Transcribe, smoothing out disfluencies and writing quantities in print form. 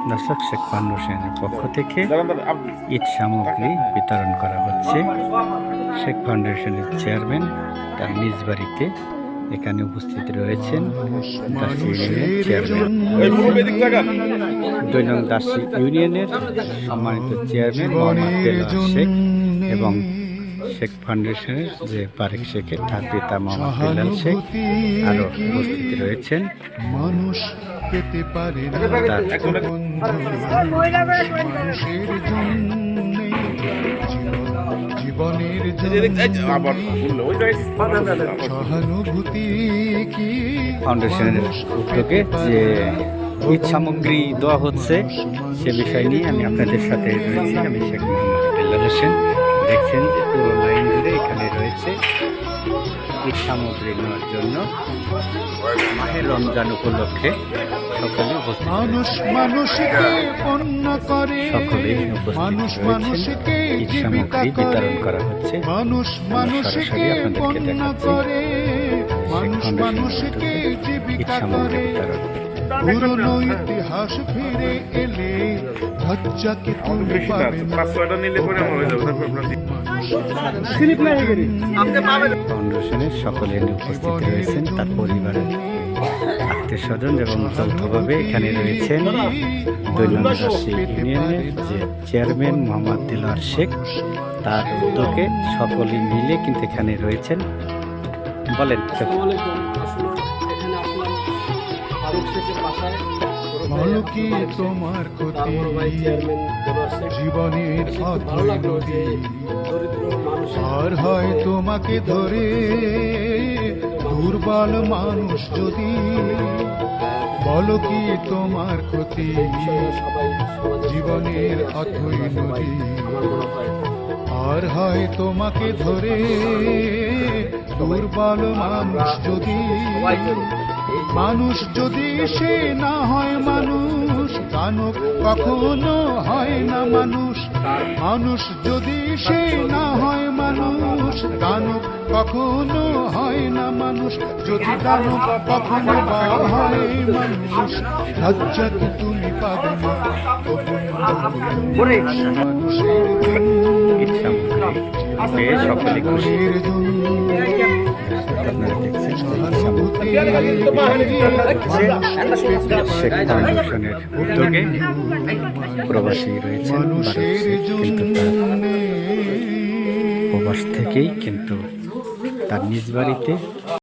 দর্শক, শেখ ফাউন্ডেশনের পক্ষ থেকে ঈদ সামগ্রী বিতরণ করা হচ্ছে। শেখ ফাউন্ডেশনের চেয়ারম্যান তার নিজ বাড়িতে এখানে উপস্থিত রয়েছেন দাসী ইউনিয়নের চেয়ারম্যান, 2 নং দাসী ইউনিয়নের সম্মানিত চেয়ারম্যান মোহাম্মদ দেলোয়ার শেখ এবং শেখ ফাউন্ডেশনের যে বারেক শেখের তার পিতা মোহাম্মদ বেলাল শেখ আরও উপস্থিত রয়েছেন। মানুষ পেতে পারে জীবনের সহানুভূতি ফাউন্ডেশনের উদ্যোগে যে ঈদ সামগ্রী দেওয়া হচ্ছে সে বিষয় নিয়ে আমি আপনাদের সাথে রয়েছি। আমি শেখ মোহাম্মদ বেলাল হোসেন। দেখছেন যে পুরো লাইন জুড়ে এখানে রয়েছে ঈদ সামগ্রী নেওয়ার জন্য। মাহে রমজান উপলক্ষে সকলে উপস্থিত, সকলেই উপস্থিত রয়েছেন। ঈদ সামগ্রী বিতরণ করা হচ্ছে। সরাসরি আপনাদেরকে দেখাচ্ছি ঈদ সামগ্রী বিতরণ। পুরনো ইতিহাস ফিরে এলে লজ্জাকে তুমি পাবে না। ফাউন্ডেশনের সকলে উপস্থিত রয়েছেন, তার পরিবারের আত্মীয় স্বজন এবং যৌথভাবে এখানে রয়েছেন 2 নং দাসী ইউনিয়নের যে চেয়ারম্যান মোহাম্মদ দেলোয়ার শেখ, তার উদ্যোগে সকলে মিলে কিন্তু এখানে রয়েছেন। বলেন। বলো কি তোমার ক্ষতি জীবনের অধৈর্যতি আর হয় তোমাকে ধরে দুর্বল মানুষ যদি। বলো কি তোমার ক্ষতি জীবনের অধৈর্যতি আর হয় তোমাকে ধরে দুর্বল মানুষ যদি। মানুষ যদি সে না হয় মানুষ, দানব কখনো হয় না মানুষ। মানুষ যদি সে না হয় মানুষ, দানব কখনো হয় না মানুষ। যদি দানব কখনো বা হয় মানুষ, লজ্জাকে তুমি পাবে না। মানুষের সকলে খুশি। আপনারা দেখছেন শেখ ফাউন্ডেশনের উদ্যোগে প্রবাসী রয়েছেন, কিন্তু তার প্রবাস থেকেই কিন্তু তার নিজ বাড়িতে